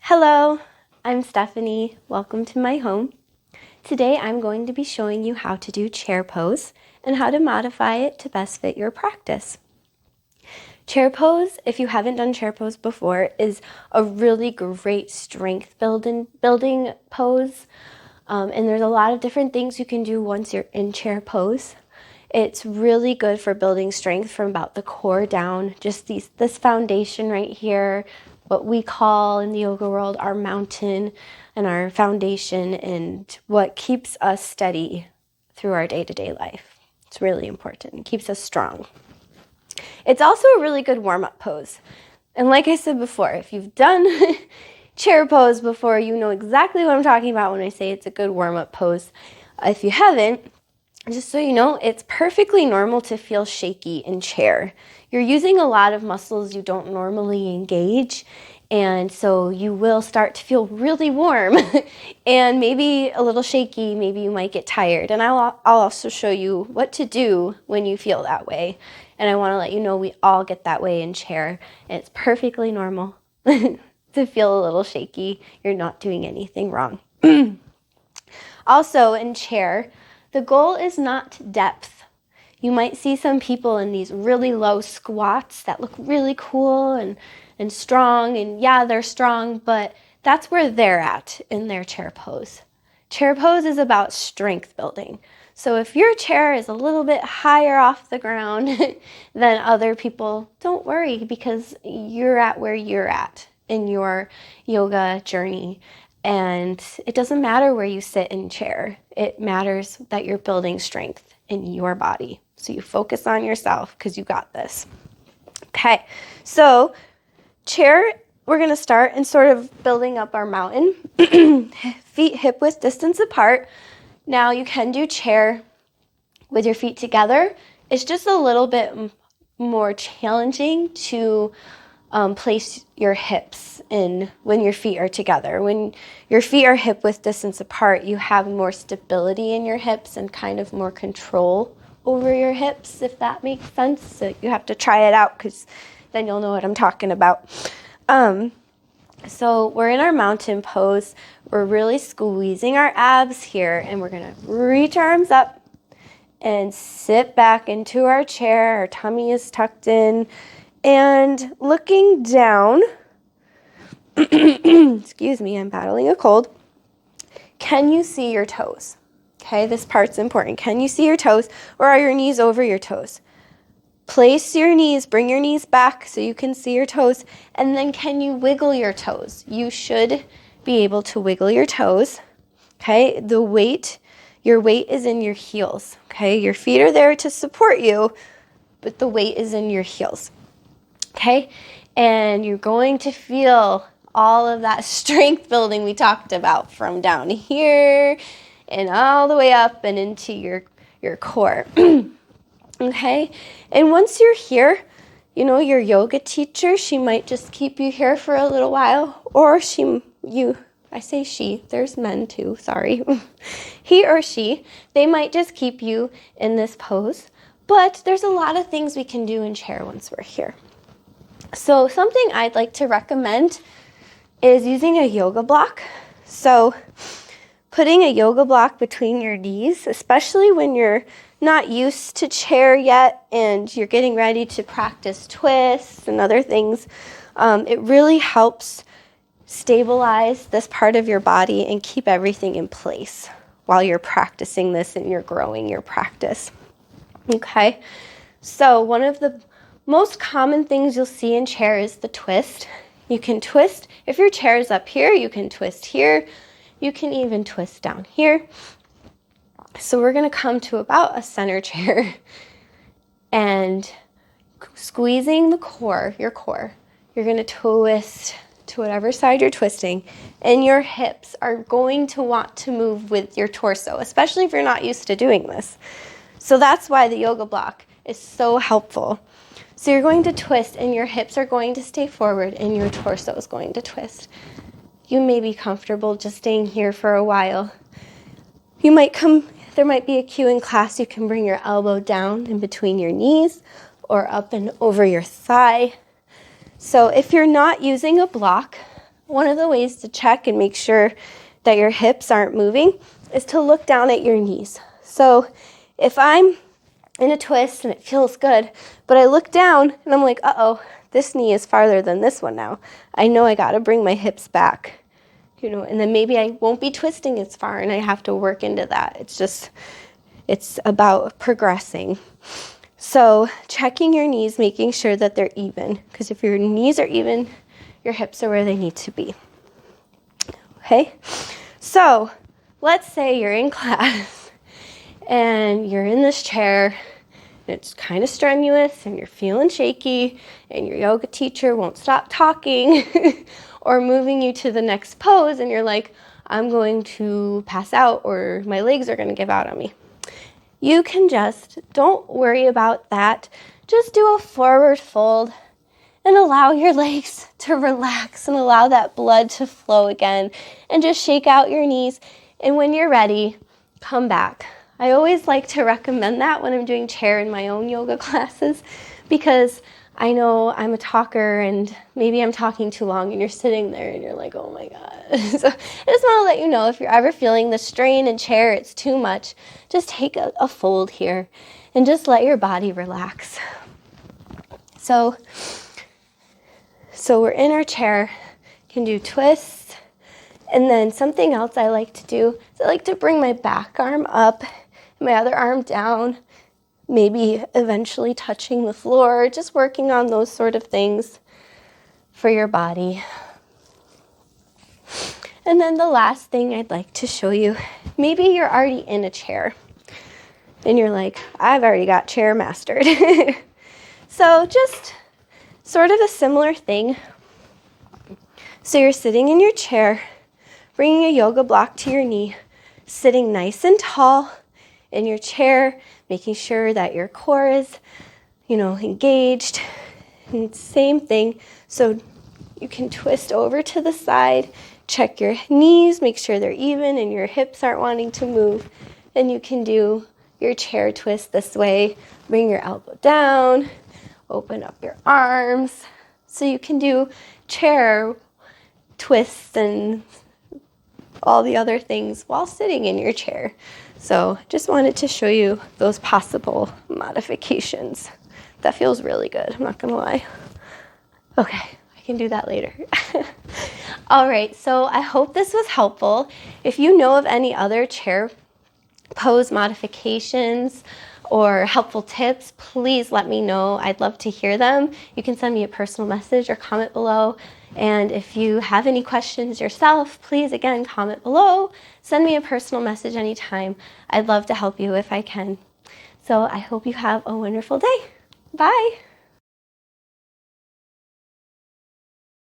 Hello, I'm Stephanie. Welcome to my home. Today I'm going to be showing you how to do chair pose and how to modify it to best fit your practice. Chair pose, if you haven't done chair pose before, is a really great strength building pose. And there's a lot of different things you can do once you're in chair pose. It's really good for building strength from about the core down, just this foundation right here, what we call in the yoga world our mountain and our foundation, and what keeps us steady through our day-to-day life. It's really important. It keeps us strong. It's also a really good warm-up pose. And like I said before, if you've done chair pose before, you know exactly what I'm talking about when I say it's a good warm-up pose. If you haven't, just so you know, it's perfectly normal to feel shaky in chair. You're using a lot of muscles you don't normally engage, and so you will start to feel really warm and maybe a little shaky. Maybe you might get tired, and I'll also show you what to do when you feel that way. And I want to let you know we all get that way in chair, and it's perfectly normal to feel a little shaky. You're not doing anything wrong. Also in chair, the goal is not depth. You might see some people in these really low squats that look really cool and strong, and yeah, they're strong, but that's where they're at in their chair pose. Chair pose is about strength building. So if your chair is a little bit higher off the ground than other people, don't worry, because you're at where you're at in your yoga journey. And it doesn't matter where you sit in chair. It matters that you're building strength in your body. So you focus on yourself because you got this. Okay, so chair, we're going to start in sort of building up our mountain. Feet hip width distance apart. Now you can do chair with your feet together. It's just a little bit more challenging to place your hips in when your feet are together. When your feet are hip width distance apart, you have more stability in your hips and kind of more control over your hips, if that makes sense. So you have to try it out because then you'll know what I'm talking about. So we're in our mountain pose. We're really squeezing our abs here, and we're going to reach our arms up and sit back into our chair. Our tummy is tucked in. And looking down, excuse me, I'm battling a cold. Can you see your toes? Okay, this part's important. Can you see your toes, or are your knees over your toes? Place your knees, bring your knees back so you can see your toes, and then can you wiggle your toes? You should be able to wiggle your toes. Okay, your weight is in your heels. Okay, your feet are there to support you, but the weight is in your heels. Okay, and you're going to feel all of that strength building we talked about from down here and all the way up and into your core. Okay, and once you're here, you know, your yoga teacher, she might just keep you here for a little while, or I say she, there's men too, sorry. He or she, they might just keep you in this pose, but there's a lot of things we can do in chair once we're here. So something I'd like to recommend is using a yoga block. So putting a yoga block between your knees, especially when you're not used to chair yet and you're getting ready to practice twists and other things, it really helps stabilize this part of your body and keep everything in place while you're practicing this and you're growing your practice. Okay, so one of the most common things you'll see in chair is the twist. You can twist, if your chair is up here, you can twist here. You can even twist down here. So we're going to come to about a center chair and squeezing the core, your core. You're going to twist to whatever side you're twisting, and your hips are going to want to move with your torso, especially if you're not used to doing this. So that's why the yoga block is so helpful. So you're going to twist, and your hips are going to stay forward, and your torso is going to twist. You may be comfortable just staying here for a while. There might be a cue in class. You can bring your elbow down in between your knees or up and over your thigh. So if you're not using a block, one of the ways to check and make sure that your hips aren't moving is to look down at your knees. So if I'm in a twist and it feels good, but I look down and I'm like, uh-oh, this knee is farther than this one now. I know I got to bring my hips back, and then maybe I won't be twisting as far and I have to work into that. It's about progressing. So checking your knees, making sure that they're even, because if your knees are even, your hips are where they need to be. Okay? So let's say you're in class and you're in this chair and it's kind of strenuous and you're feeling shaky and your yoga teacher won't stop talking or moving you to the next pose and you're like, I'm going to pass out or my legs are going to give out on me. You can don't worry about that. Just do a forward fold and allow your legs to relax and allow that blood to flow again and just shake out your knees. And when you're ready, come back. I always like to recommend that when I'm doing chair in my own yoga classes because I know I'm a talker and maybe I'm talking too long and you're sitting there and you're like, oh my God. So I just want to let you know if you're ever feeling the strain in chair, it's too much, just take a fold here and just let your body relax. So we're in our chair, can do twists, and then something else I like to do is I like to bring my back arm up, my other arm down, maybe eventually touching the floor, just working on those sort of things for your body. And then the last thing I'd like to show you, maybe you're already in a chair and you're like, I've already got chair mastered. So just sort of a similar thing. So you're sitting in your chair, bringing a yoga block to your knee, sitting nice and tall in your chair, making sure that your core is, engaged. And same thing. So you can twist over to the side, check your knees, make sure they're even and your hips aren't wanting to move. And you can do your chair twist this way. Bring your elbow down, open up your arms. So you can do chair twists and all the other things while sitting in your chair. So just wanted to show you those possible modifications. That feels really good, I'm not gonna lie. Okay, I can do that later. All right, so I hope this was helpful. If you know of any other chair pose modifications or helpful tips, please let me know. I'd love to hear them. You can send me a personal message or comment below. And if you have any questions yourself, please, again, comment below. Send me a personal message anytime. I'd love to help you if I can. So I hope you have a wonderful day. Bye.